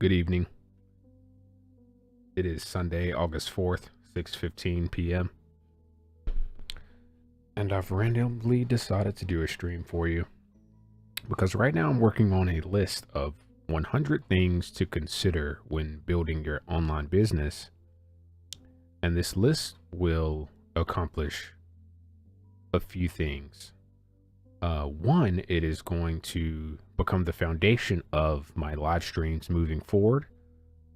Good evening. It is Sunday, August 4th, 6:15 p.m. And I've randomly decided to do a stream for you because right now I'm working on a list of 100 things to consider when building your online business. And this list will accomplish a few things. One, it is going to become the foundation of my live streams moving forward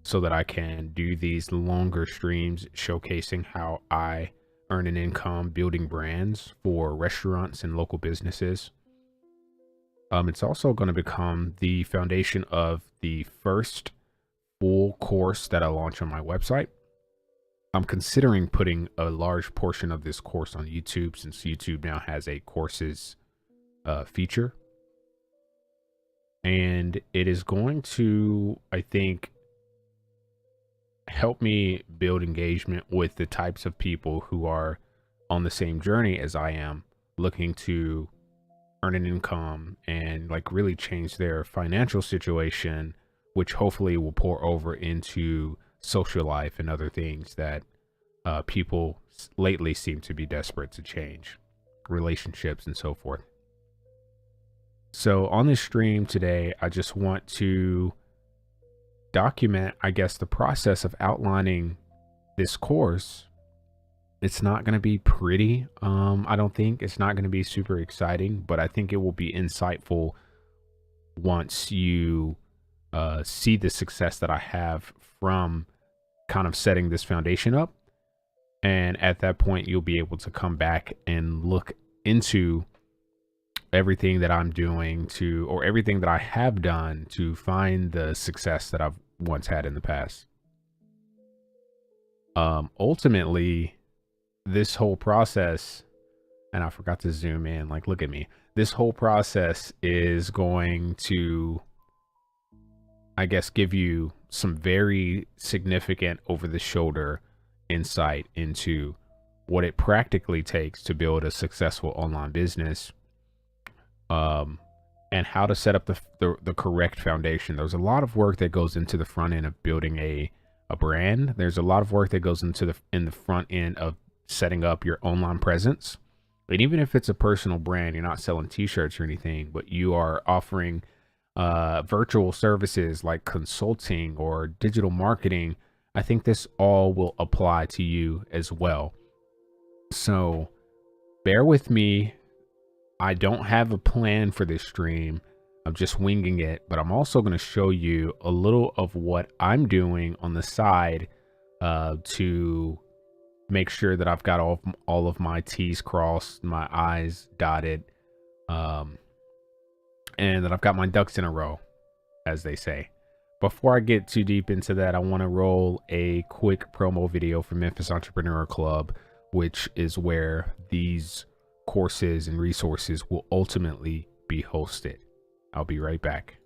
so that I can do these longer streams showcasing how I earn an income building brands for restaurants and local businesses. It's also going to become the foundation of the first full course that I launch on my website. I'm considering putting a large portion of this course on YouTube since YouTube now has a courses feature. And it is going to, I think, help me build engagement with the types of people who are on the same journey as I am, looking to earn an income and like really change their financial situation, which hopefully will pour over into social life and other things that people lately seem to be desperate to change, relationships and so forth. So on this stream today, I just want to document, I guess, the process of outlining this course. It's not going to be pretty. I don't think it's not going to be super exciting, but I think it will be insightful once you see the success that I have from kind of setting this foundation up. And at that point, you'll be able to come back and look into everything that I'm doing or everything that I have done to find the success that I've once had in the past. Ultimately, this whole process, and I forgot to zoom in, like, look at me. This whole process is going to, I guess, give you some very significant over the shoulder insight into what it practically takes to build a successful online business. And how to set up the correct foundation. There's a lot of work that goes into the front end of building a brand. There's a lot of work that goes into the front end of setting up your online presence. And even if it's a personal brand, you're not selling t-shirts or anything, but you are offering virtual services like consulting or digital marketing, I think this all will apply to you as well. So bear with me. I don't have a plan for this stream. I'm just winging it, but I'm also going to show you a little of what I'm doing on the side to make sure that I've got all of my T's crossed, my I's dotted, and that I've got my ducks in a row, as they say. Before I get too deep into that, I want to roll a quick promo video for Memphis Entrepreneur Club, which is where these courses and resources will ultimately be hosted. I'll be right back.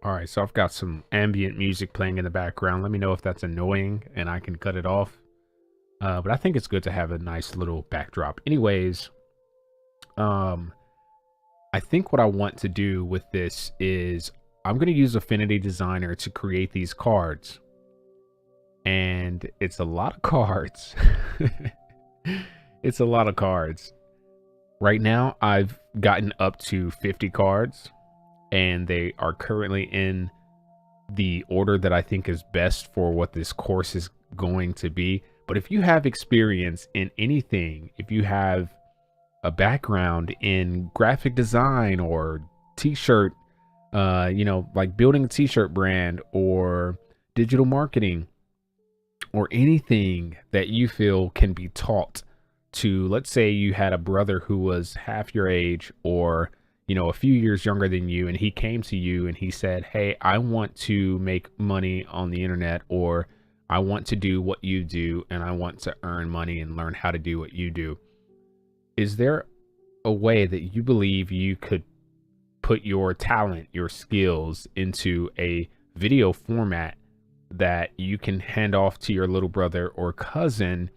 All right, so I've got some ambient music playing in the background. Let me know if that's annoying and I can cut it off. But I think it's good to have a nice little backdrop. Anyways, I think what I want to do with this is I'm going to use Affinity Designer to create these cards. And it's a lot of cards. It's a lot of cards. Right now, I've gotten up to 50 cards. And they are currently in the order that I think is best for what this course is going to be. But if you have experience in anything, if you have a background in graphic design or t-shirt, like building a t-shirt brand or digital marketing or anything that you feel can be taught to, let's say you had a brother who was half your age or a few years younger than you, and he came to you and he said, hey, I want to make money on the internet, or I want to do what you do, and I want to earn money and learn how to do what you do. Is there a way that you believe you could put your talent, your skills into a video format that you can hand off to your little brother or cousin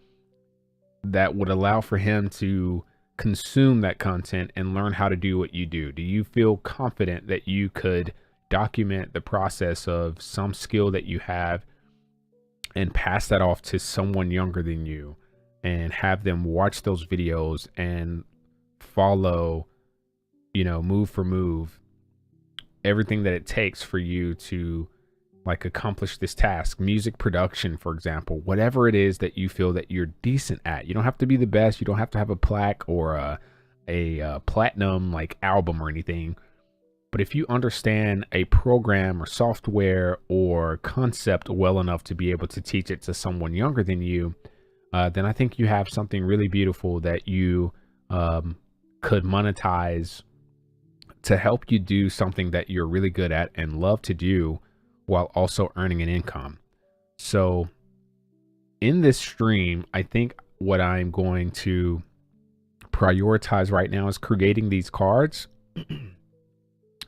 that would allow for him to consume that content and learn how to do what you do? Do you feel confident that you could document the process of some skill that you have and pass that off to someone younger than you and have them watch those videos and follow, move for move, everything that it takes for you to like accomplish this task? Music production, for example, whatever it is that you feel that you're decent at. You don't have to be the best. You don't have to have a plaque or a platinum like album or anything. But if you understand a program or software or concept well enough to be able to teach it to someone younger than you, then I think you have something really beautiful that you could monetize to help you do something that you're really good at and love to do while also earning an income. So in this stream, I think what I'm going to prioritize right now is creating these cards.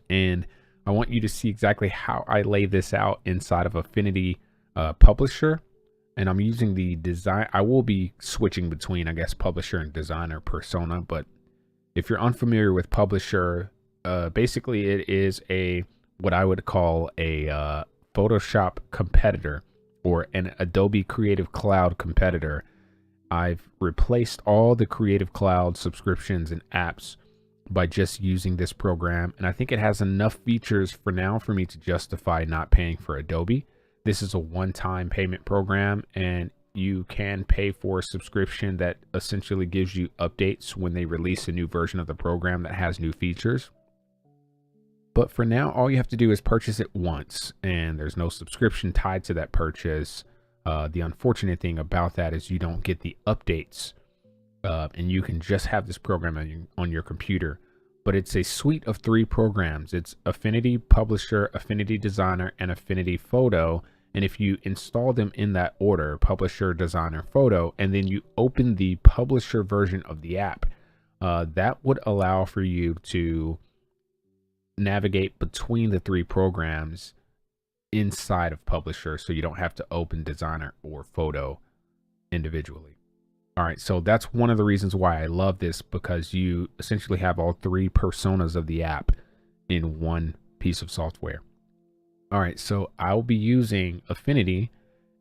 And I want you to see exactly how I lay this out inside of Affinity Publisher. And I'm using the design. I will be switching between, I guess, Publisher and Designer persona. But if you're unfamiliar with Publisher, basically it is what I would call a Photoshop competitor or an Adobe Creative Cloud competitor. I've replaced all the Creative Cloud subscriptions and apps by just using this program, and I think it has enough features for now for me to justify not paying for Adobe. This is a one-time payment program, and you can pay for a subscription that essentially gives you updates when they release a new version of the program that has new features. But for now, all you have to do is purchase it once, and there's no subscription tied to that purchase. The unfortunate thing about that is you don't get the updates, and you can just have this program on your computer. But it's a suite of 3 programs. It's Affinity Publisher, Affinity Designer, and Affinity Photo. And if you install them in that order, Publisher, Designer, Photo, and then you open the Publisher version of the app, that would allow for you to navigate between the 3 programs inside of Publisher, so you don't have to open Designer or Photo individually. All right, so that's one of the reasons why I love this, because you essentially have all 3 personas of the app in one piece of software. All right, so I'll be using Affinity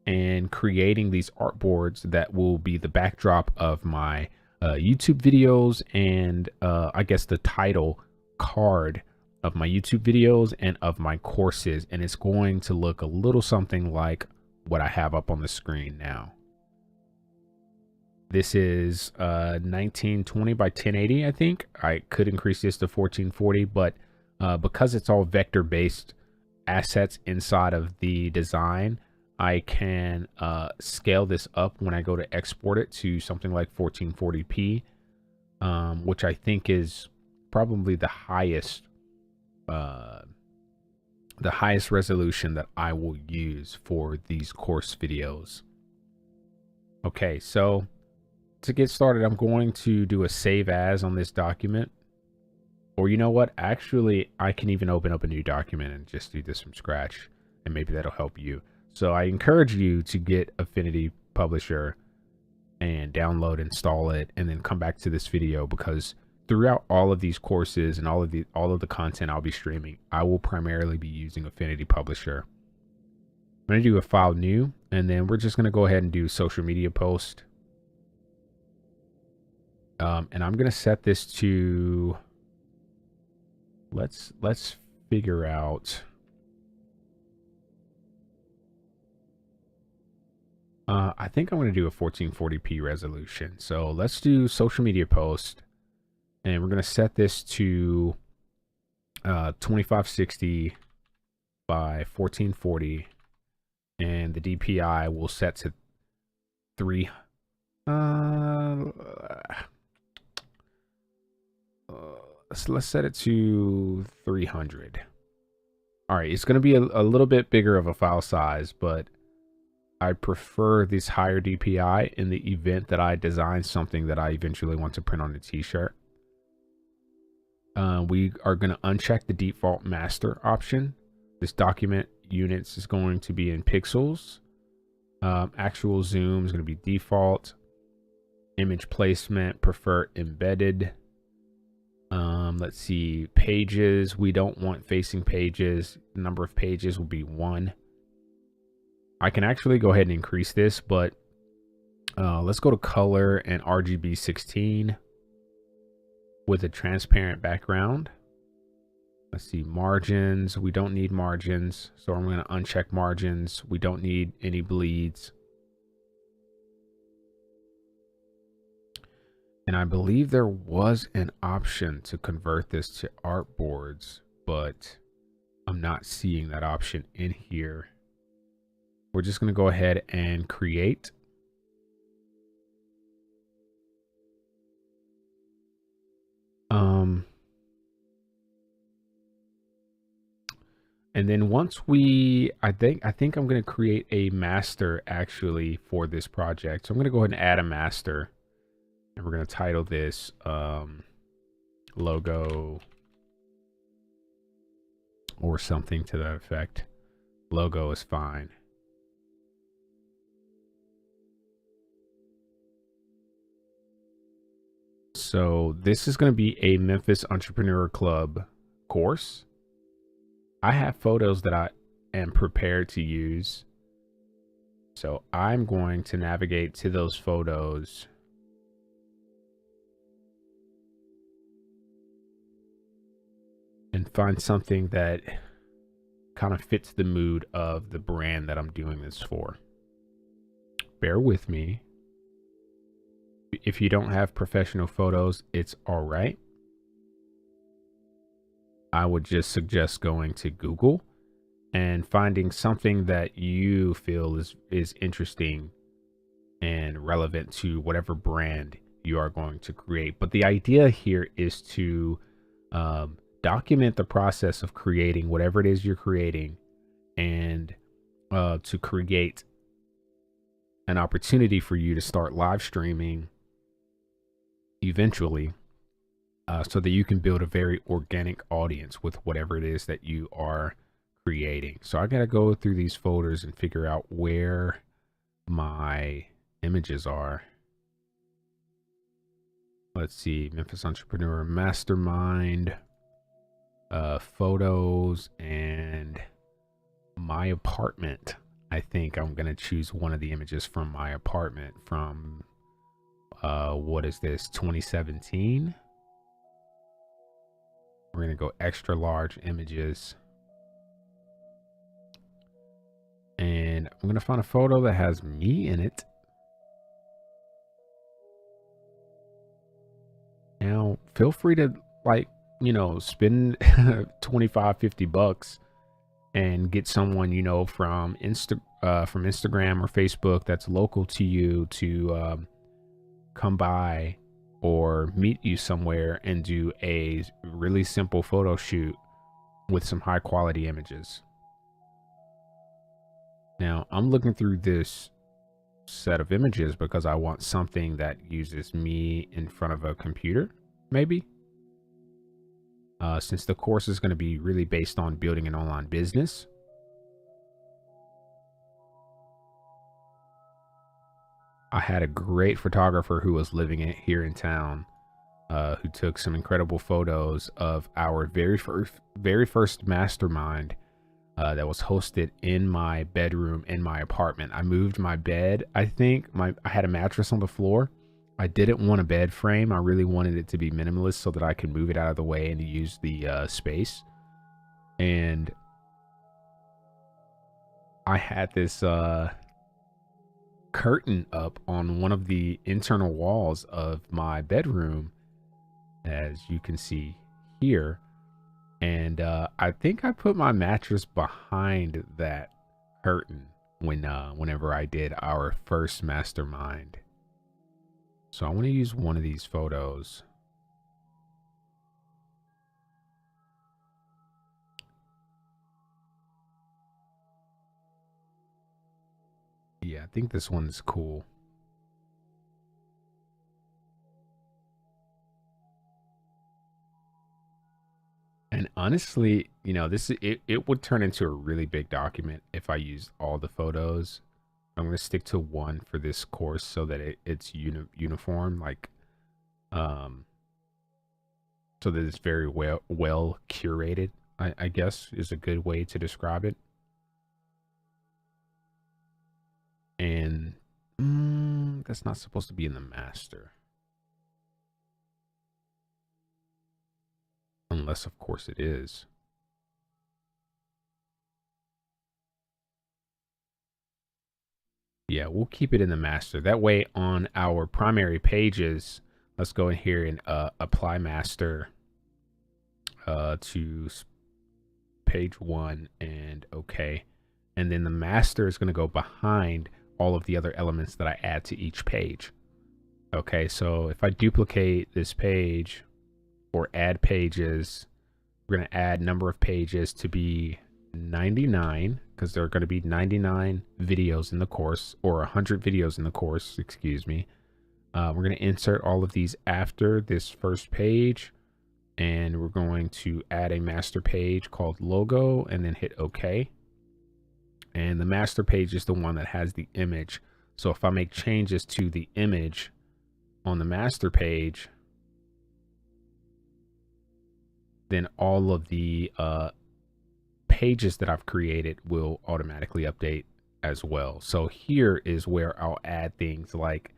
and creating these artboards that will be the backdrop of my YouTube videos and I guess the title card of my YouTube videos and of my courses. And it's going to look a little something like what I have up on the screen now. This is 1920 by 1080, I think. I could increase this to 1440, but because it's all vector-based assets inside of the design, I can scale this up when I go to export it to something like 1440p, which I think is probably the highest resolution that I will use for these course videos. Okay, so to get started, I'm going to do a save as on this document. Or you know what? Actually, I can even open up a new document and just do this from scratch, and maybe that'll help you. So I encourage you to get Affinity Publisher and download, install it, and then come back to this video, because throughout all of these courses and all of the content I'll be streaming, I will primarily be using Affinity Publisher. I'm going to do a file new, and then we're just going to go ahead and do social media post. And I'm going to set this to, let's figure out, I think I'm going to do a 1440p resolution. So let's do social media post, and we're going to set this to 2560 by 1440, and the DPI will set to 3. So let's set it to 300. All right, it's going to be a little bit bigger of a file size, but I prefer this higher DPI in the event that I design something that I eventually want to print on a t-shirt. We are going to uncheck the default master option. This document units is going to be in pixels. Actual zoom is going to be default. Image placement, prefer embedded. Let's see, pages. We don't want facing pages. The number of pages will be 1. I can actually go ahead and increase this, but let's go to color and RGB 16 with a transparent background. Let's see, margins. We don't need margins, so I'm going to uncheck margins. We don't need any bleeds. And I believe there was an option to convert this to artboards, but I'm not seeing that option in here. We're just going to go ahead and create. And then once I think I'm going to create a master actually for this project. So I'm going to go ahead and add a master, and we're going to title this logo or something to that effect. Logo is fine. So this is going to be a Memphis Entrepreneur Club course. I have photos that I am prepared to use. So I'm going to navigate to those photos. And find something that kind of fits the mood of the brand that I'm doing this for. Bear with me. If you don't have professional photos, it's all right. I would just suggest going to Google and finding something that you feel is interesting and relevant to whatever brand you are going to create. But the idea here is to document the process of creating whatever it is you're creating, and to create an opportunity for you to start live streaming eventually, so that you can build a very organic audience with whatever it is that you are creating. So I got to go through these folders and figure out where my images are. Let's see, Memphis Entrepreneur Mastermind, photos, and my apartment. I think I'm going to choose one of the images from my apartment from, what is this, 2017? We're going to go extra large images. And I'm going to find a photo that has me in it. Now, feel free to, like, you know, spend 25, 50 bucks and get someone, you know, from Instagram or Facebook that's local to you to come by or meet you somewhere and do a really simple photo shoot with some high quality images. Now, I'm looking through this set of images because I want something that uses me in front of a computer, maybe. Since the course is going to be really based on building an online business. I had a great photographer who was living here in town, who took some incredible photos of our very first mastermind that was hosted in my bedroom in my apartment. I moved my bed. I had a mattress on the floor. I didn't want a bed frame. I really wanted it to be minimalist so that I could move it out of the way and use the space. And I had this curtain up on one of the internal walls of my bedroom, as you can see here. And I think I put my mattress behind that curtain whenever I did our first mastermind. So I want to use one of these photos. I think this one's cool. And honestly, you know, it would turn into a really big document if I used all the photos. I'm going to stick to one for this course so that it's uniform, like so that it's very well curated, I guess is a good way to describe it. And that's not supposed to be in the master. Unless, of course, it is. Yeah, we'll keep it in the master. That way on our primary pages, let's go in here and apply master to page 1 and okay. And then the master is going to go behind all of the other elements that I add to each page. Okay, so if I duplicate this page or add pages, we're going to add number of pages to be 99 because there are going to be 99 videos in the course, or 100 videos in the course, excuse me. We're going to insert all of these after this first page, and we're going to add a master page called logo and then hit OK. And the master page is the one that has the image. So if I make changes to the image on the master page, then all of the pages that I've created will automatically update as well. So here is where I'll add things like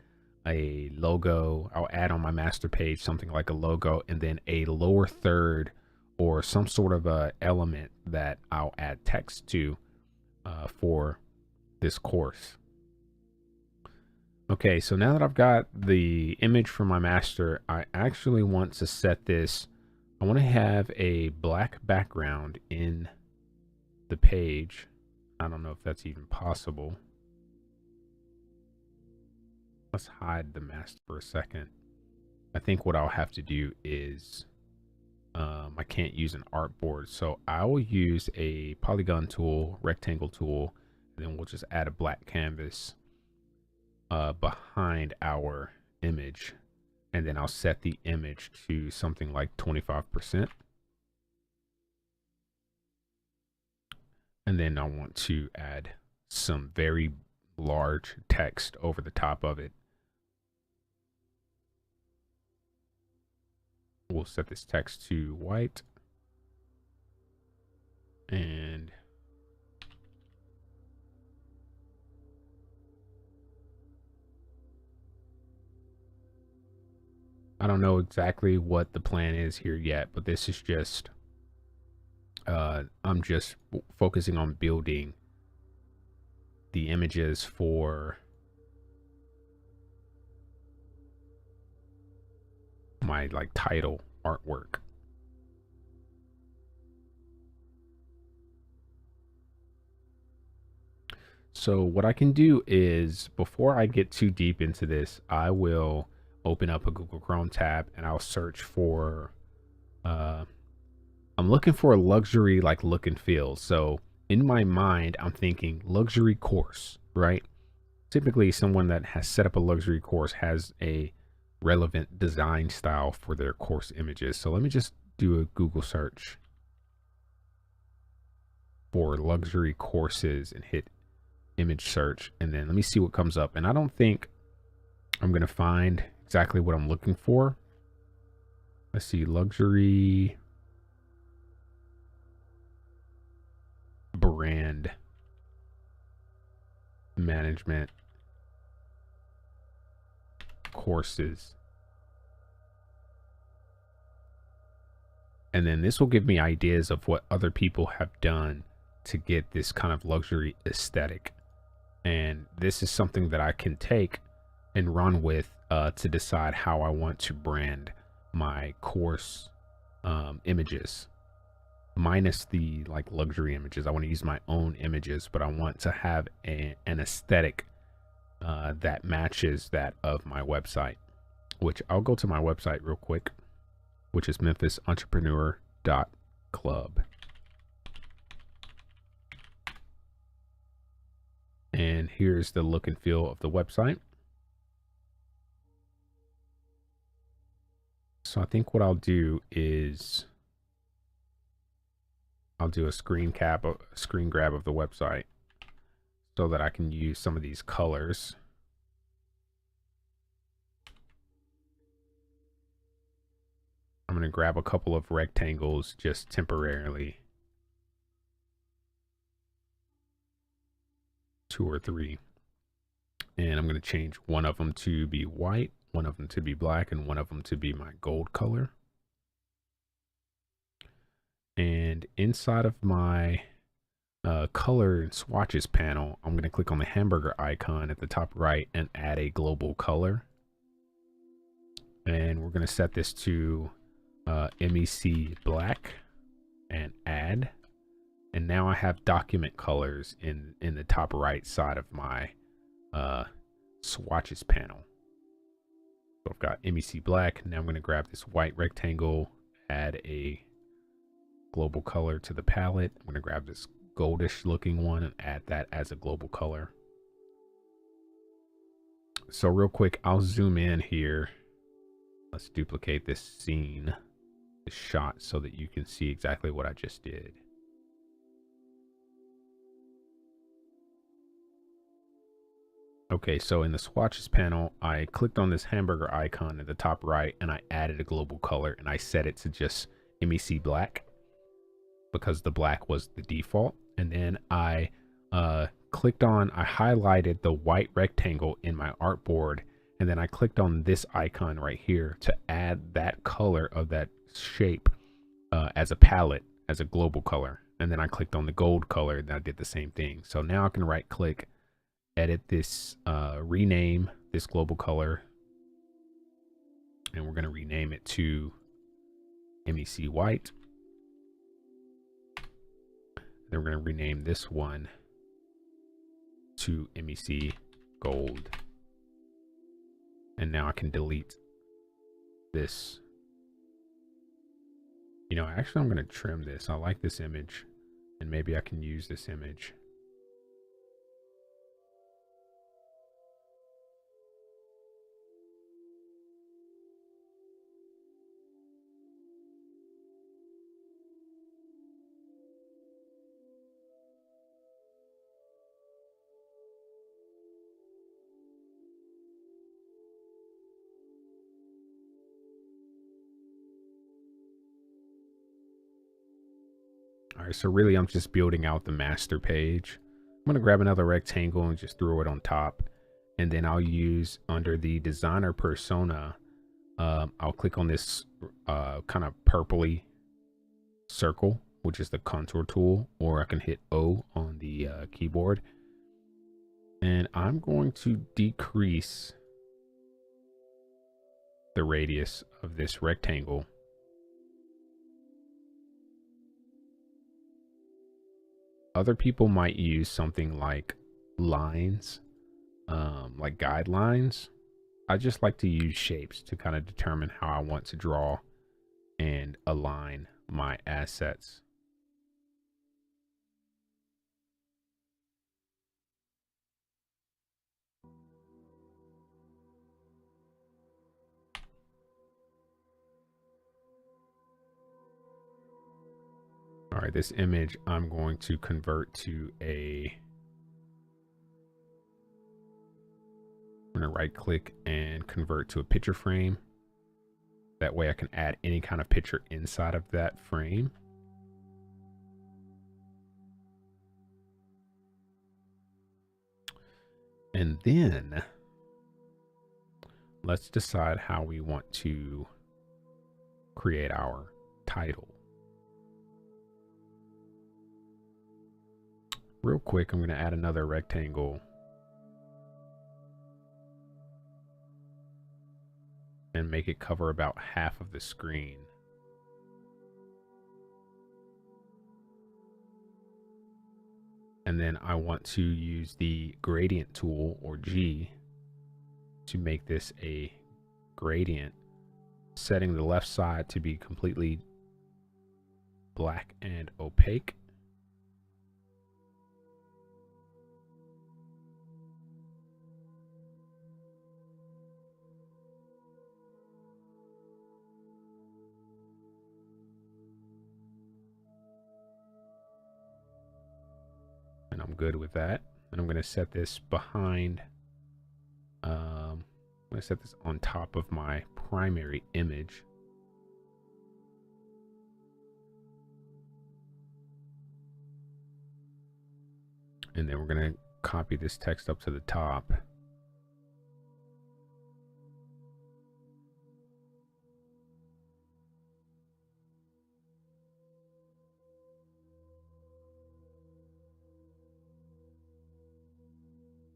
a logo. I'll add on my master page something like a logo, and then a lower third or some sort of a element that I'll add text to for this course. Okay, so now that I've got the image for my master, I actually want to set this. I want to have a black background in the page. I don't know if that's even possible. Let's hide the master for a second. I think what I'll have to do is I can't use an artboard, so I will use a polygon tool, rectangle tool, and then we'll just add a black canvas behind our image, and then I'll set the image to something like 25%. And then I want to add some very large text over the top of it. We'll set this text to white. And I don't know exactly what the plan is here yet, but this is just, I'm just focusing on building the images for my like title artwork. So what I can do is, before I get too deep into this, I will open up a Google Chrome tab and I'll search for, I'm looking for a luxury like look and feel. So in my mind, I'm thinking luxury course, right? Typically someone that has set up a luxury course has a relevant design style for their course images. So let me just do a Google search for luxury courses and hit image search, and then let me see what comes up. And I don't think I'm going to find exactly what I'm looking for. Let's see, luxury brand management courses. And then this will give me ideas of what other people have done to get this kind of luxury aesthetic. And this is something that I can take and run with to decide how I want to brand my course images, minus the like luxury images. I want to use my own images, but I want to have an aesthetic that matches that of my website, which I'll go to my website real quick, which is memphisentrepreneur.club. And And here's the look and feel of the website. So I think what I'll do is I'll do a screen grab of the website so that I can use some of these colors. I'm going to grab a couple of rectangles just temporarily. 2 or 3. And I'm going to change one of them to be white, one of them to be black, and one of them to be my gold color. And inside of my color and swatches panel, I'm going to click on the hamburger icon at the top right and add a global color. And we're going to set this to MEC black and add. And now I have document colors in the top right side of my swatches panel. So I've got MEC black. Now I'm going to grab this white rectangle, add a global color to the palette. I'm going to grab this goldish looking one and add that as a global color. So real quick, I'll zoom in here. Let's duplicate this scene, this shot, so that you can see exactly what I just did. Okay, so in the swatches panel, I clicked on this hamburger icon at the top right and I added a global color and I set it to just MEC black because the black was the default. And then I highlighted the white rectangle in my artboard, and then I clicked on this icon right here to add that color of that shape as a palette, as a global color. And then I clicked on the gold color and I did the same thing. So now I can right click, edit this, rename this global color, and we're going to rename it to MEC white. Then we're going to rename this one to MEC gold. And now I can delete this. You know, actually I'm going to trim this. I like this image, and maybe I can use this image. All right, so really I'm just building out the master page. I'm going to grab another rectangle and just throw it on top. And then I'll use under the designer persona, I'll click on this kind of purpley circle, which is the contour tool, or I can hit O on the keyboard. And I'm going to decrease the radius of this rectangle. Other people might use something like lines, like guidelines. I just like to use shapes to kind of determine how I want to draw and align my assets. All right, this image I'm going to convert to I'm going to right click and convert to a picture frame. That way I can add any kind of picture inside of that frame. And then let's decide how we want to create our title. Real quick, I'm going to add another rectangle and make it cover about half of the screen. And then I want to use the gradient tool, or G, to make this a gradient, setting the left side to be completely black and opaque. good with that. And I'm going to set this behind, I'm going to set this on top of my primary image. And then we're going to copy this text up to the top.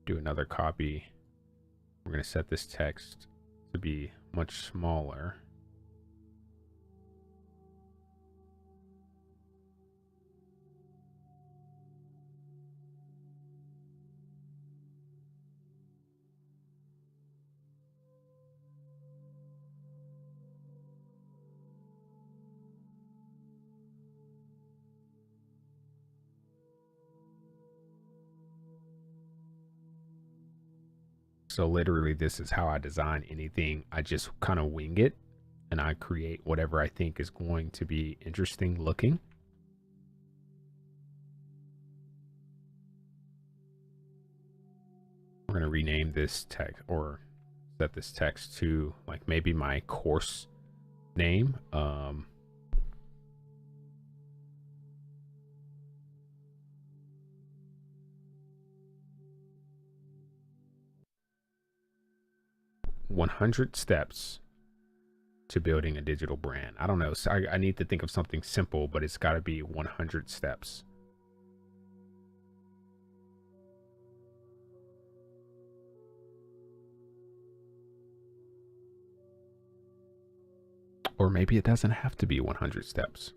Do another copy. We're going to set this text to be much smaller. So literally, this is how I design anything. I just kind of wing it and I create whatever I think is going to be interesting looking. We're going to rename this text, or set this text to like maybe my course name. 100 steps to building a digital brand. I don't know. So I need to think of something simple, but it's got to be 100 steps. Or maybe it doesn't have to be 100 steps.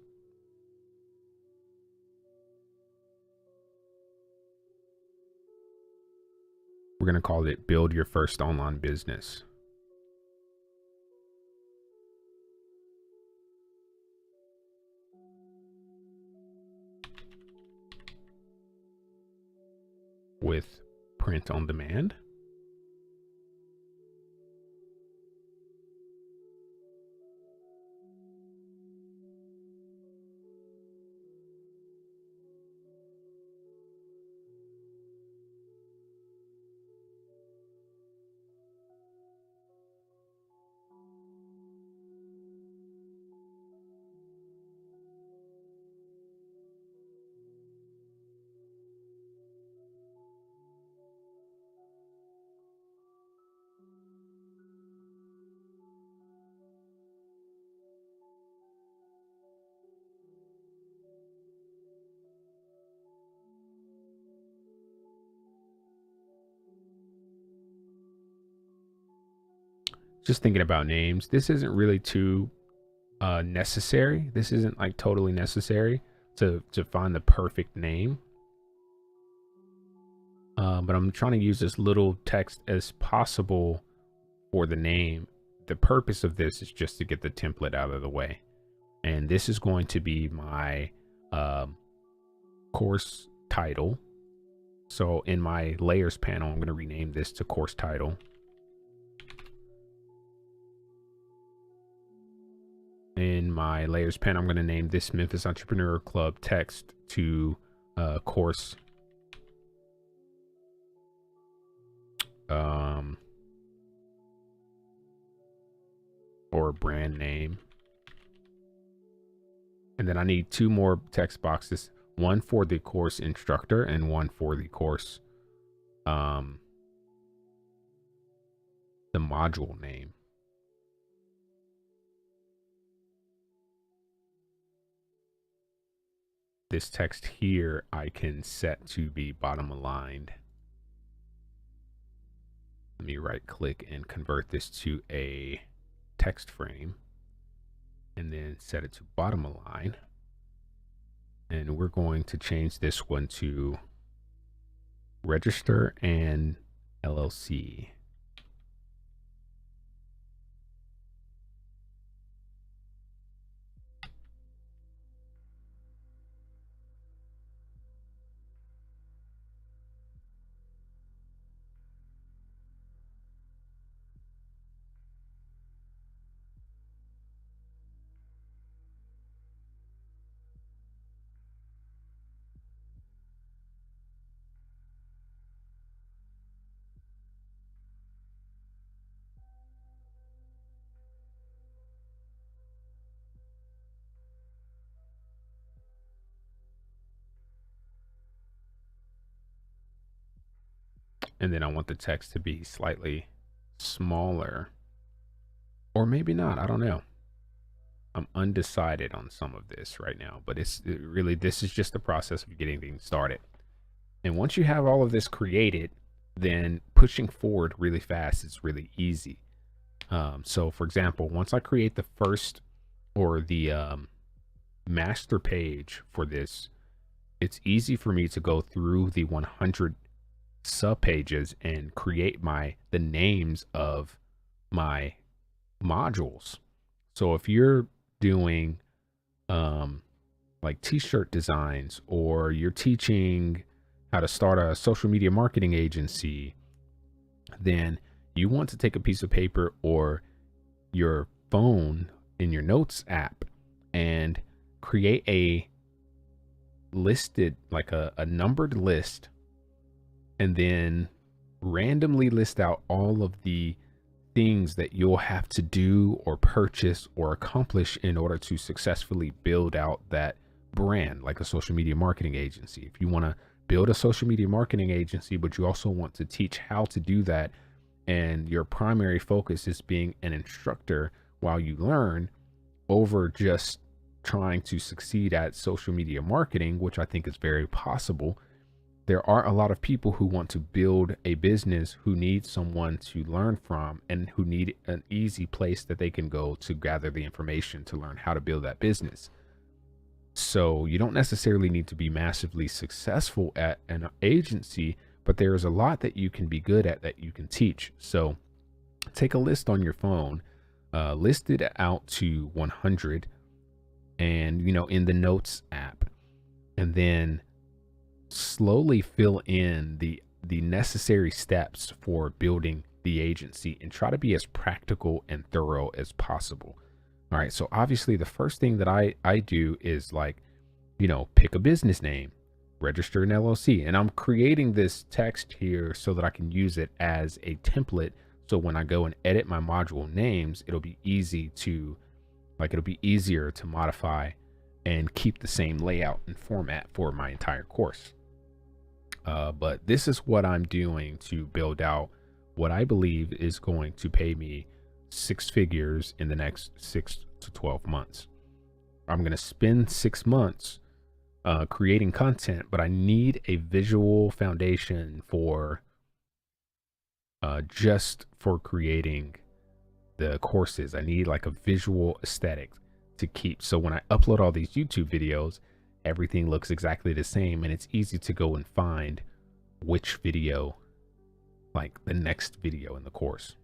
We're going to call it Build Your First Online Business. With print on demand. Just thinking about names, this isn't really too necessary. This isn't like totally necessary to find the perfect name. But I'm trying to use as little text as possible for the name. The purpose of this is just to get the template out of the way. And this is going to be my course title. So in my layers panel, I'm going to rename this to course title. In my layers panel, I'm going to name this Memphis Entrepreneur Club text to course or brand name. And then I need two more text boxes, one for the course instructor and one for the course the module name. This text here I can set to be bottom aligned. Let me right click and convert this to a text frame and then set it to bottom align. And we're going to change this one to register and LLC. And then I want the text to be slightly smaller, or maybe not. I don't know. I'm undecided on some of this right now, but this is just the process of getting things started. And once you have all of this created, then pushing forward really fast is really easy. So for example, once I create the first or the master page for this, it's easy for me to go through the 100 sub pages and create the names of my modules. So if you're doing like t-shirt designs, or you're teaching how to start a social media marketing agency, then you want to take a piece of paper or your phone in your notes app and create a listed, like a numbered list, and then randomly list out all of the things that you'll have to do or purchase or accomplish in order to successfully build out that brand, like a social media marketing agency. If you want to build a social media marketing agency, but you also want to teach how to do that, and your primary focus is being an instructor while you learn, over just trying to succeed at social media marketing, which I think is very possible. There are a lot of people who want to build a business who need someone to learn from, and who need an easy place that they can go to gather the information to learn how to build that business. So you don't necessarily need to be massively successful at an agency, but there is a lot that you can be good at that you can teach. So take a list on your phone, list it out to 100, and in the notes app, and then slowly fill in the necessary steps for building the agency, and try to be as practical and thorough as possible. All right, so obviously the first thing that I do is, like, pick a business name, register an LLC, and I'm creating this text here so that I can use it as a template. So when I go and edit my module names, it'll be easier to modify and keep the same layout and format for my entire course. But this is what I'm doing to build out what I believe is going to pay me 6 figures in the next 6 to 12 months. I'm going to spend 6 months creating content, but I need a visual foundation for just for creating the courses. I need like a visual aesthetic to keep. So when I upload all these YouTube videos, everything looks exactly the same, and it's easy to go and find which video, like the next video in the course.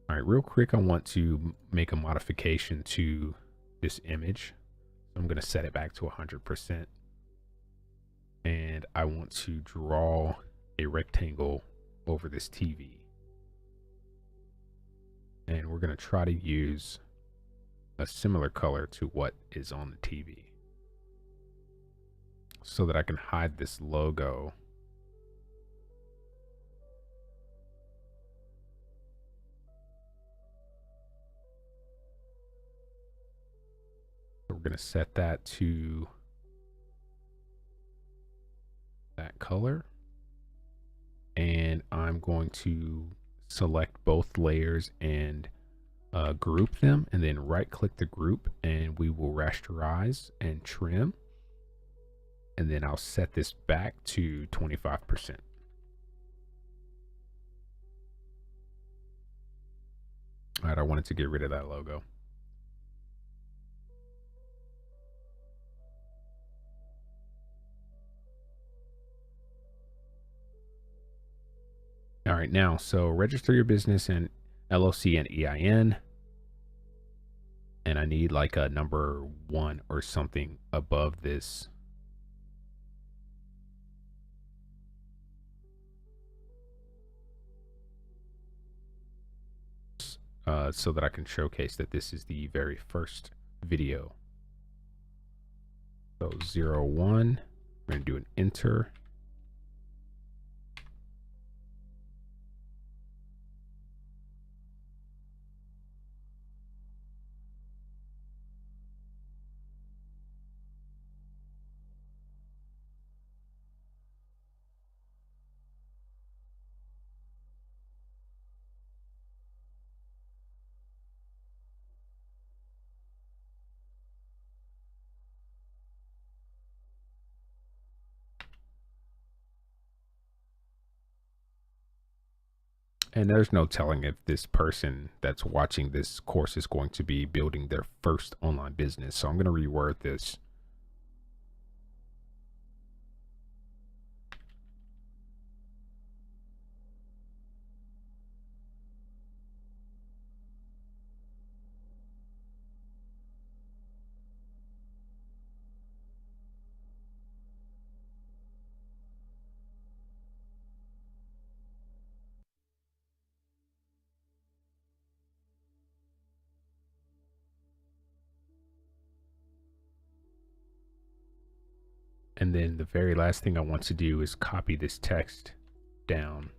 All right, real quick, I want to make a modification to this image. I'm going to set it back to 100%, and I want to draw a rectangle over this TV, and we're going to try to use a similar color to what is on the TV, so that I can hide this logo. We're going to set that to that color, and I'm going to select both layers and group them, and then right click the group, and we will rasterize and trim, and then I'll set this back to 25%. All right, I wanted to get rid of that logo. All right, now, so register your business and LLC and EIN. And I need like a number 1 or something above this. So that I can showcase that this is the very first video. So 01, we're going to do an enter. And there's no telling if this person that's watching this course is going to be building their first online business. So I'm going to reword this. And then the very last thing I want to do is copy this text down.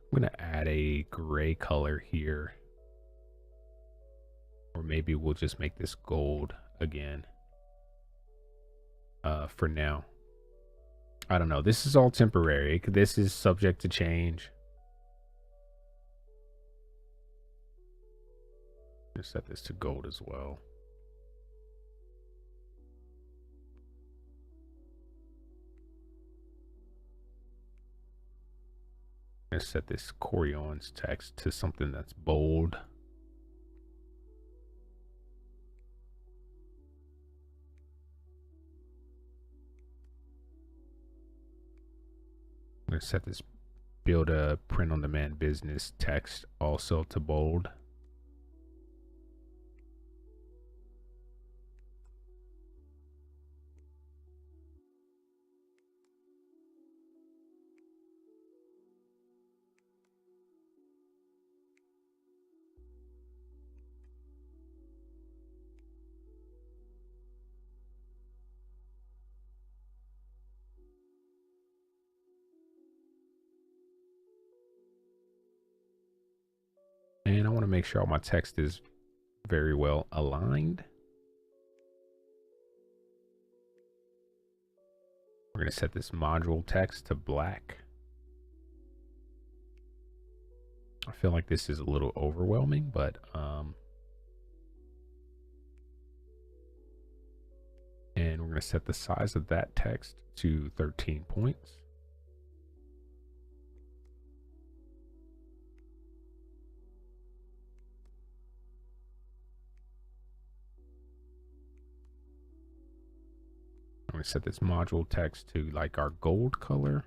I'm going to add a gray color here. Or maybe we'll just make this gold again. For now. I don't know. This is all temporary. This is subject to change. Let's set this to gold as well. Let's set this Corion's text to something that's bold. I'm going to set this build a print on demand business text also to bold. And I want to make sure all my text is very well aligned. We're going to set this module text to black. I feel like this is a little overwhelming, but and we're going to set the size of that text to 13 points. I'm going to set this module text to like our gold color.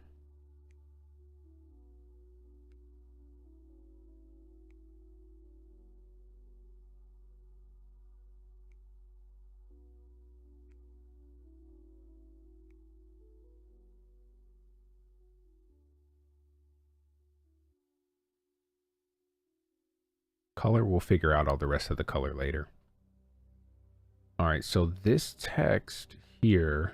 Color, we'll figure out all the rest of the color later. All right, so this text here,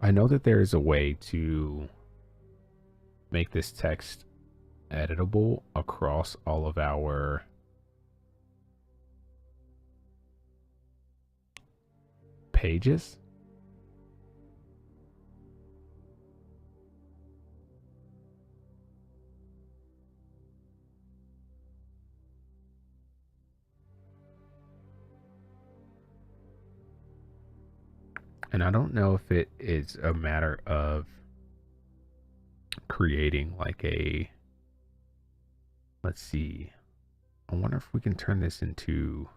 I know that there is a way to make this text editable across all of our pages. And I don't know if it is a matter of creating like a, let's see, I wonder if we can turn this into,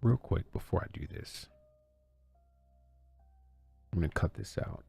real quick before I do this, I'm going to cut this out.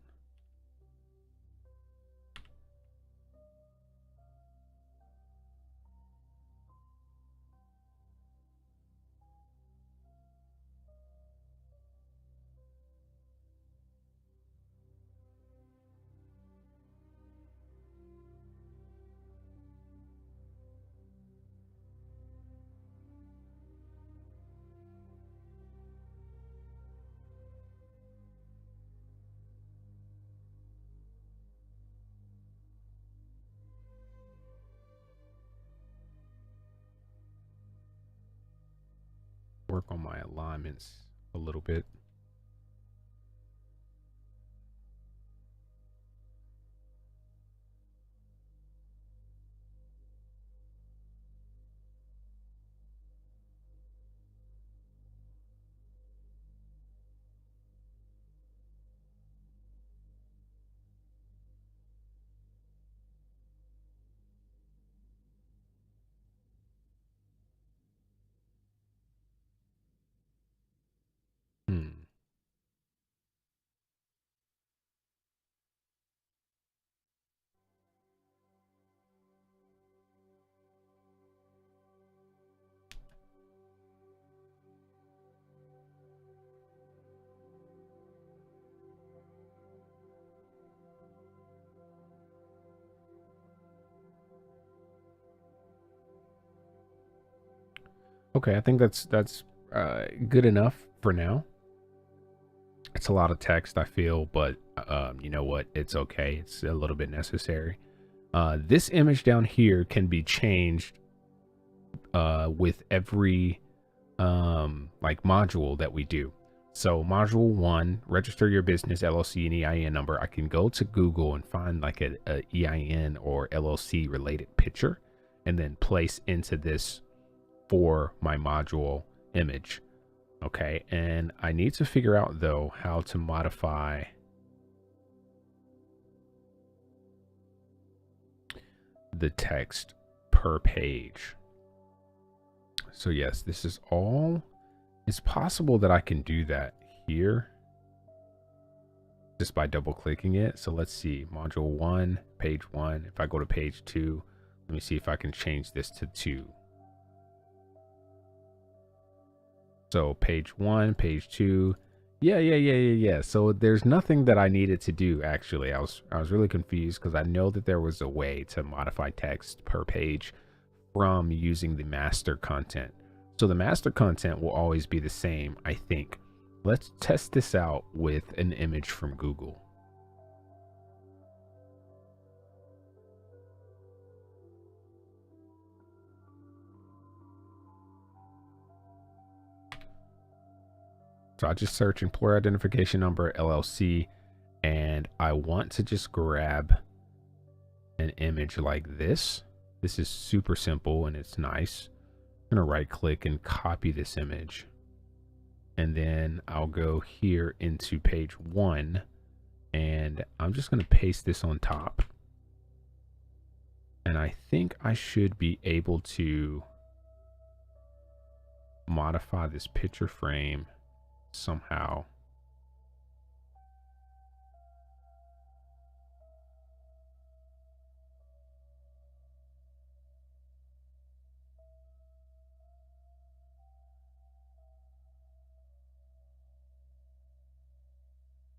work on my alignments a little bit. Hmm. Okay, I think that's good enough for now. It's a lot of text, I feel, but you know what? It's okay. It's a little bit necessary. This image down here can be changed with every like module that we do. So module 1, register your business LLC and EIN number. I can go to Google and find like a EIN or LLC related picture and then place into this for my module image. Okay, and I need to figure out though how to modify the text per page. So yes, this is all, it's possible that I can do that here just by double clicking it. So let's see, module 1, page 1. If I go to page 2, let me see if I can change this to 2. So page 1, page 2. Yeah. So there's nothing that I needed to do actually. I was really confused because I know that there was a way to modify text per page from using the master content. So the master content will always be the same, I think. Let's test this out with an image from Google. So I just search employer identification number LLC, and I want to just grab an image like this. This is super simple and it's nice. I'm gonna right click and copy this image. And then I'll go here into page 1 and I'm just gonna paste this on top. And I think I should be able to modify this picture frame somehow.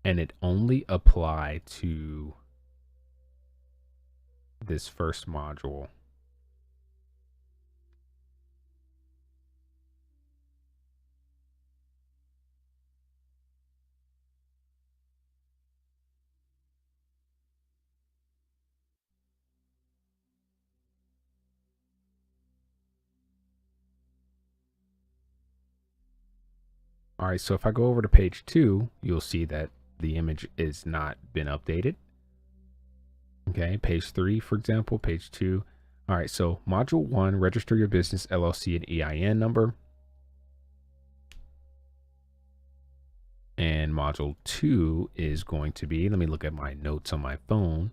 And it only apply to this first module. All right, so if I go over to page 2, you'll see that the image is not been updated. Okay, page 3, for example, page 2. All right, so module 1, register your business LLC and EIN number. And module 2 is going to be, let me look at my notes on my phone,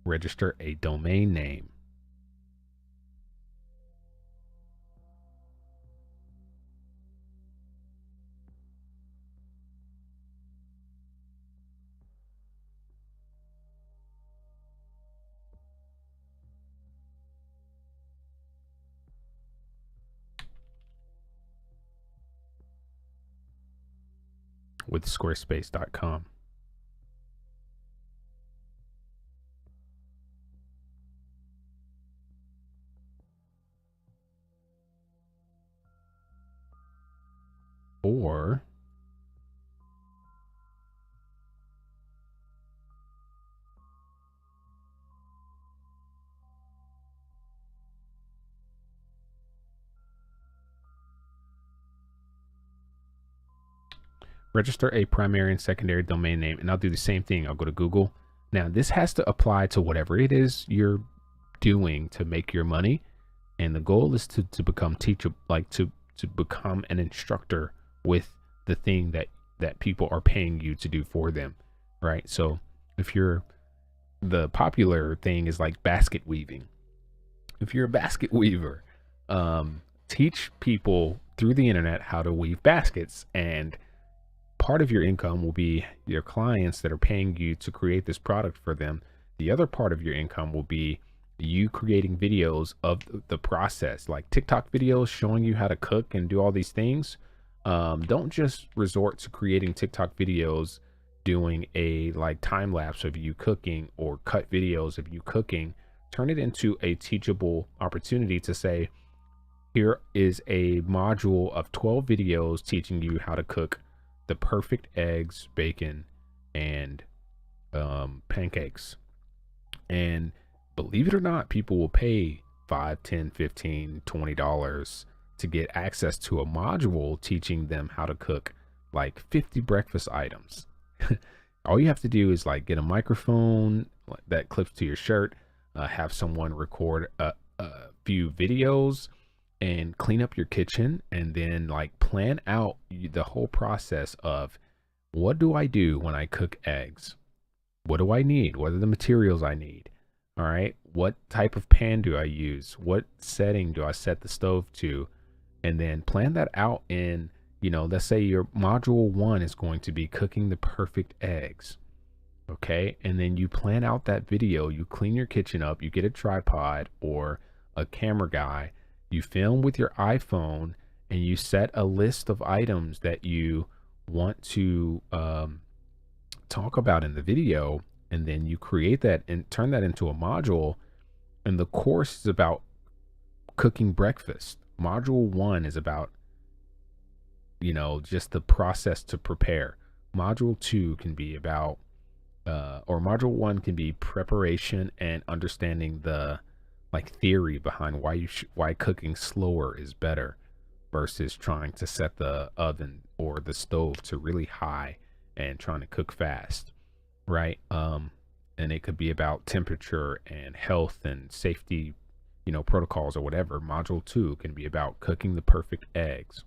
register a domain name. With squarespace.com. Or register a primary and secondary domain name, and I'll do the same thing. I'll go to Google. Now this has to apply to whatever it is you're doing to make your money, and the goal is to become teachable, like to become an instructor with the thing that people are paying you to do for them, right? So if you're, the popular thing is like basket weaving. If you're a basket weaver, teach people through the internet how to weave baskets, and part of your income will be your clients that are paying you to create this product for them. The other part of your income will be you creating videos of the process, like TikTok videos showing you how to cook and do all these things. Don't just resort to creating TikTok videos doing a like time lapse of you cooking or cut videos of you cooking. Turn it into a teachable opportunity to say, here is a module of 12 videos teaching you how to cook the perfect eggs, bacon, and pancakes. And believe it or not, people will pay $5, $10, $15, $20 to get access to a module teaching them how to cook like 50 breakfast items. All you have to do is like get a microphone that clips to your shirt, have someone record a few videos, and clean up your kitchen, and then like plan out the whole process of, what do I do when I cook eggs? What do I need? What are the materials I need? All right. What type of pan do I use? What setting do I set the stove to? And then plan that out in, let's say your module 1 is going to be cooking the perfect eggs. Okay. And then you plan out that video, you clean your kitchen up, you get a tripod or a camera guy, you film with your iPhone, and you set a list of items that you want to talk about in the video. And then you create that and turn that into a module. And the course is about cooking breakfast. Module 1 is about, just the process to prepare. Module 2 can be about, or module 1 can be preparation and understanding the like theory behind why cooking slower is better versus trying to set the oven or the stove to really high and trying to cook fast, right? And it could be about temperature and health and safety, protocols or whatever. Module 2 can be about cooking the perfect eggs,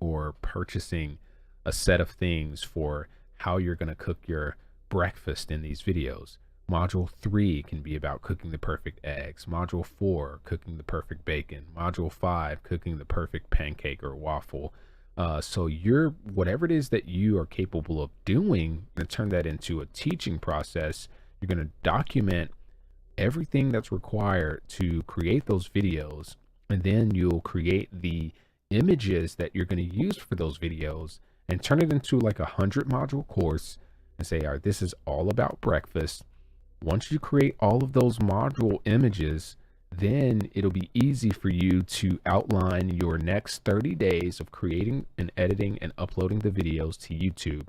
or purchasing a set of things for how you're going to cook your breakfast in these videos. Module 3 can be about cooking the perfect eggs. Module 4, cooking the perfect bacon. Module 5, cooking the perfect pancake or waffle. So whatever it is that you are capable of doing, and turn that into a teaching process. You're going to document everything that's required to create those videos, and then you'll create the images that you're going to use for those videos and turn it into like 100 module course and say, all right, this is all about breakfast. Once you create all of those module images, then it'll be easy for you to outline your next 30 days of creating and editing and uploading the videos to YouTube.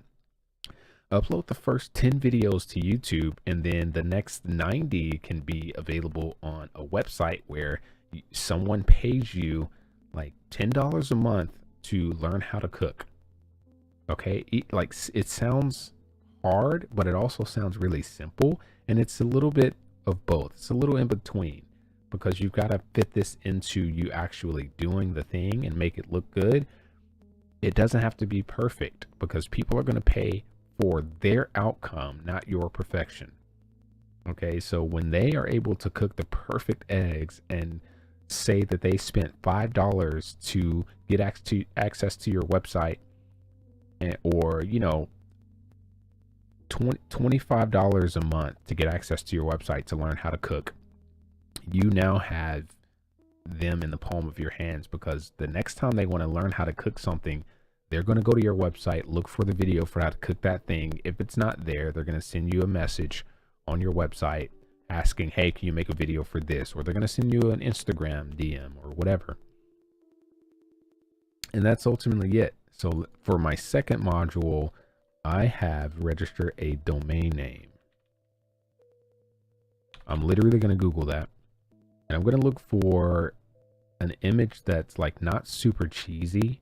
Upload the first 10 videos to YouTube, and then the next 90 can be available on a website where someone pays you like $10 a month to learn how to cook. Okay, it sounds hard, but it also sounds really simple, and it's a little bit of both. It's a little in between, because you've got to fit this into you actually doing the thing and make it look good. It doesn't have to be perfect, because people are going to pay for their outcome, not your perfection. Okay, so when they are able to cook the perfect eggs and say that they spent $5 to get access to your website, or $25 a month to get access to your website to learn how to cook, you now have them in the palm of your hands, because the next time they want to learn how to cook something, they're going to go to your website, look for the video for how to cook that thing. If it's not there, they're going to send you a message on your website asking, hey, can you make a video for this? Or they're going to send you an Instagram DM or whatever. And that's ultimately it. So for my second module, I have registered a domain name. I'm literally going to Google that, and I'm going to look for an image that's like not super cheesy.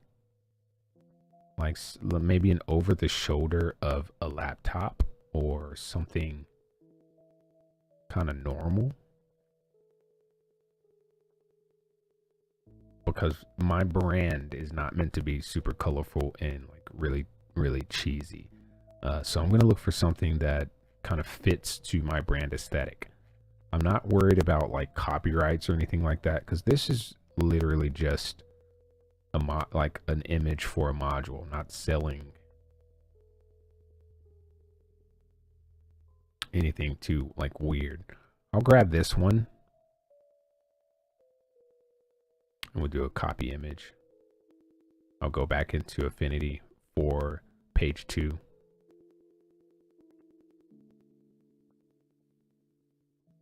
like maybe an over the shoulder of a laptop or something kind of normal, because my brand is not meant to be super colorful and like really cheesy. So I'm gonna look for something that kind of fits to my brand aesthetic. I'm not worried about like copyrights or anything like that, because this is literally just like an image for a module. I'm not selling anything too like weird. I'll grab this one and we'll do a copy image. I'll go back into Affinity for page 2.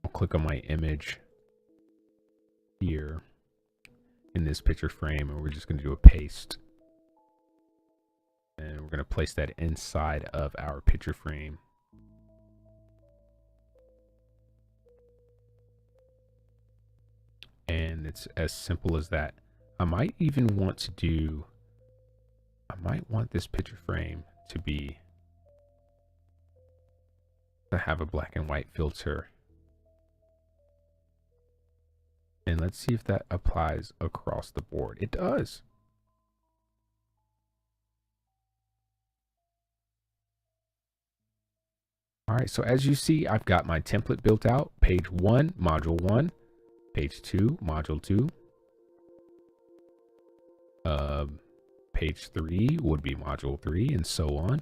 I'll click on my image here in this picture frame, and we're just going to do a paste. And we're going to place that inside of our picture frame. And it's as simple as that. I might even want to do, I might want this picture frame to have a black and white filter. And let's see if that applies across the board. It does. All right, so as you see, I've got my template built out. Page 1, module 1. Page 2, module 2. Page 3 would be module 3, and so on.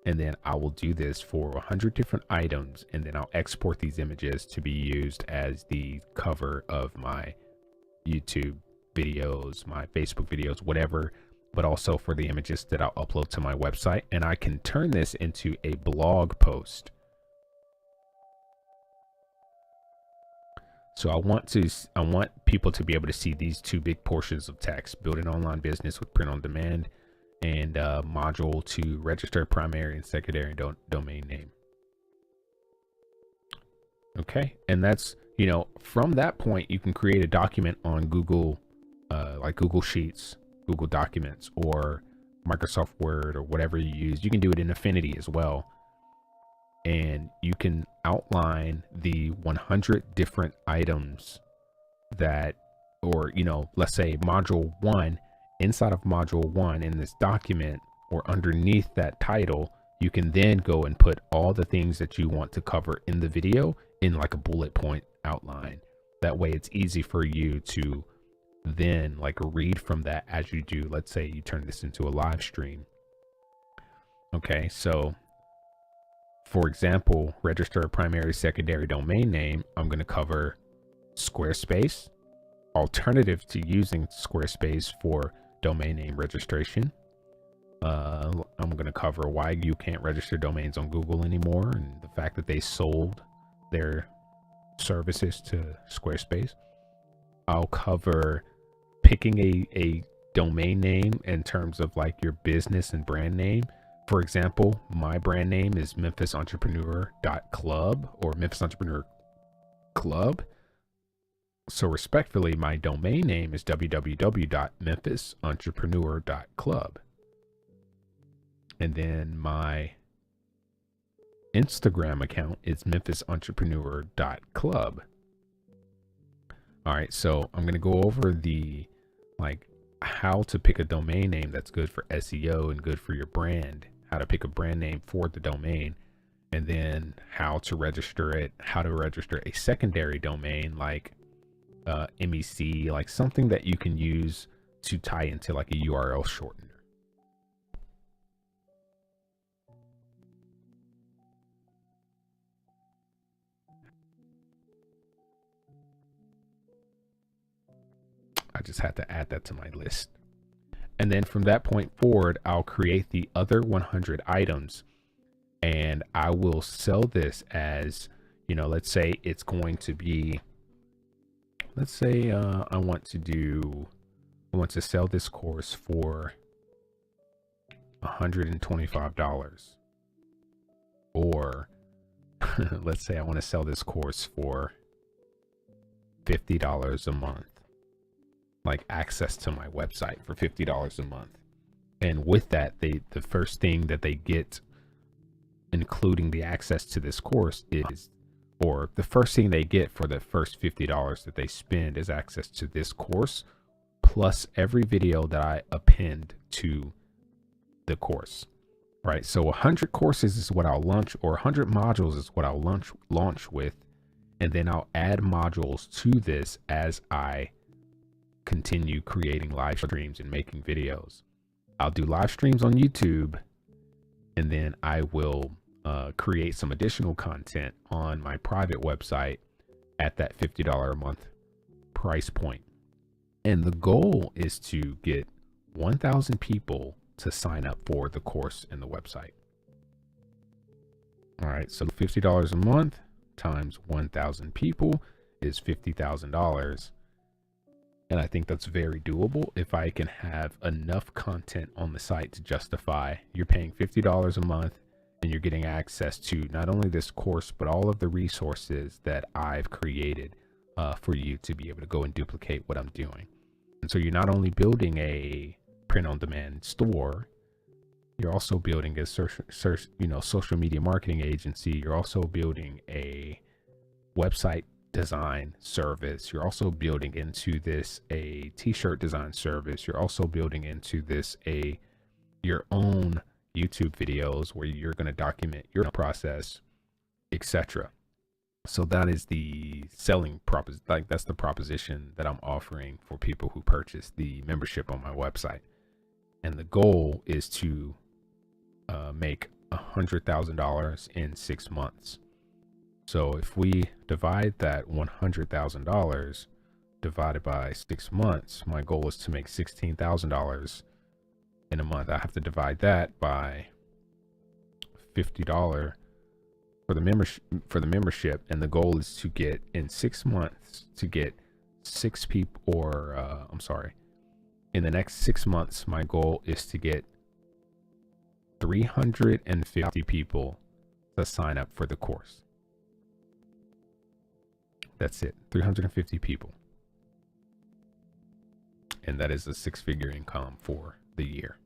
And then I will do this for 100 different items, and then I'll export these images to be used as the cover of my YouTube videos, my Facebook videos, whatever, but also for the images that I'll upload to my website. And I can turn this into a blog post. So I want people to be able to see these two big portions of text: build an online business with print on demand, and module to register primary and secondary domain name. Okay, and that's, you know, from that point you can create a document on Google, like Google Sheets, Google Documents, or Microsoft Word, or whatever you use. You can do it in Affinity as well, and you can outline the 100 different items that, or, you know, let's say module 1. Inside of module 1 in this document, or underneath that title, you can then go and put all the things that you want to cover in the video in like a bullet point outline. That way it's easy for you to then like read from that as you do. Let's say you turn this into a live stream. Okay, so for example, register a primary secondary domain name. I'm going to cover Squarespace, alternative to using Squarespace for domain name registration. I'm going to cover why you can't register domains on Google anymore, and the fact that they sold their services to Squarespace. I'll cover picking a domain name in terms of like your business and brand name. For example, my brand name is memphisentrepreneur.club or Memphis Entrepreneur Club. So respectfully, my domain name is www.memphisentrepreneur.club. And then my Instagram account is memphisentrepreneur.club. All right, so I'm going to go over the like how to pick a domain name that's good for SEO and good for your brand, how to pick a brand name for the domain, and then how to register it, how to register a secondary domain like MEC, like something that you can use to tie into like a URL shortener. I just had to add that to my list. And then from that point forward, I'll create the other 100 items, and I will sell this as, you know, let's say it's going to be, let's say I want to sell this course for $125, or let's say I want to sell this course for $50 a month, like access to my website for $50 a month. And with that, the first thing that they get, including the access to this course, is, or the first thing they get for the first $50 that they spend is access to this course, plus every video that I append to the course, right? So 100 courses is what I'll launch, or 100 modules is what I'll launch with. And then I'll add modules to this as I continue creating live streams and making videos. I'll do live streams on YouTube, and then I will create some additional content on my private website at that $50 a month price point. And the goal is to get 1,000 people to sign up for the course and the website. All right, so $50 a month times 1,000 people is $50,000. And I think that's very doable if I can have enough content on the site to justify you're paying $50 a month and you're getting access to not only this course, but all of the resources that I've created for you to be able to go and duplicate what I'm doing. And so you're not only building a print-on-demand store, you're also building a social media marketing agency. You're also building a website design service. You're also building into this a t-shirt design service. You're also building into this your own YouTube videos where you're going to document your process, etc. So that is the selling that's the proposition that I'm offering for people who purchase the membership on my website. And the goal is to make $100,000 in 6 months. So if we divide that $100,000 divided by 6 months, my goal is to make $16,000 in a month. I have to divide that by $50 for the membership, and the goal is to get in 6 months to get 6 people, or in the next 6 months, my goal is to get 350 people to sign up for the course. That's it, 350 people. And that is a 6-figure income for the year.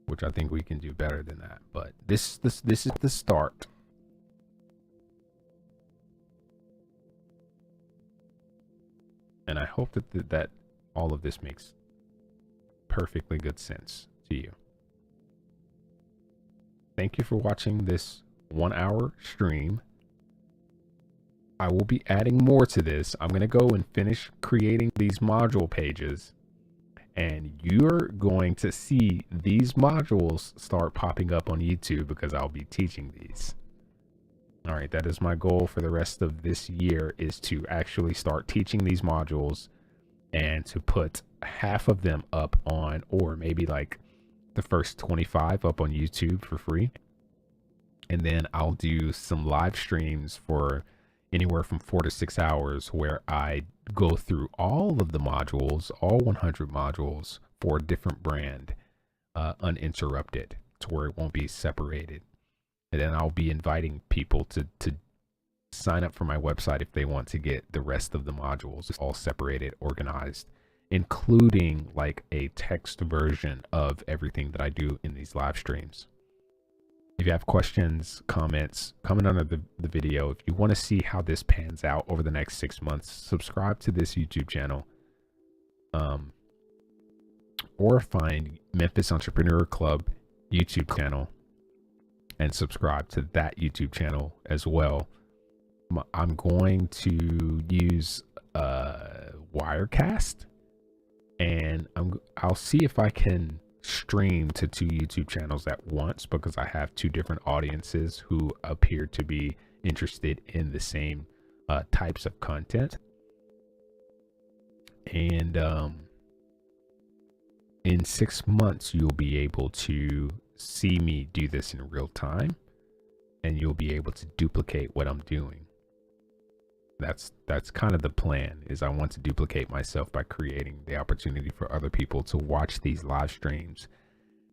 Which I think we can do better than that. But this is the start. And I hope that all of this makes perfectly good sense to you. Thank you for watching this 1-hour stream. I will be adding more to this. I'm going to go and finish creating these module pages, and you're going to see these modules start popping up on YouTube because I'll be teaching these. All right, that is my goal for the rest of this year, is to actually start teaching these modules and to put half of them up on, or maybe like the first 25 up on YouTube for free. And then I'll do some live streams for anywhere from 4 to 6 hours where I go through all of the modules, all 100 modules for a different brand, uninterrupted, to where it won't be separated. And then I'll be inviting people to sign up for my website if they want to get the rest of the modules all separated, organized, including like a text version of everything that I do in these live streams. If you have questions, comments, comment under the video. If you want to see how this pans out over the next 6 months, subscribe to this YouTube channel, or find Memphis Entrepreneur Club YouTube channel and subscribe to that YouTube channel as well. I'm going to use Wirecast, and I'll see if I can stream to 2 YouTube channels at once, because I have 2 different audiences who appear to be interested in the same types of content. And in 6 months, you'll be able to see me do this in real time, and you'll be able to duplicate what I'm doing. That's kind of the plan, is I want to duplicate myself by creating the opportunity for other people to watch these live streams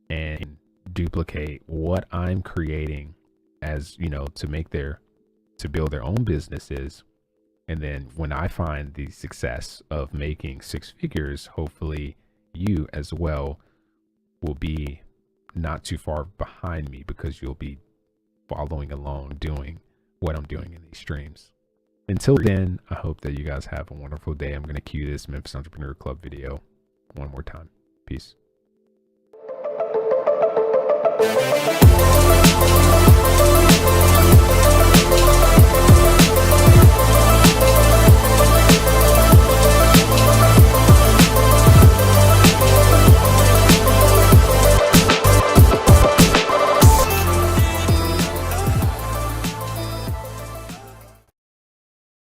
and duplicate what I'm creating, as you know, to build their own businesses And then when I find the success of making six figures, hopefully you as well will be not too far behind me, because you'll be following along doing what I'm doing in these streams. Until then, I hope that you guys have a wonderful day. I'm going to cue this Memphis Entrepreneur Club video one more time. Peace.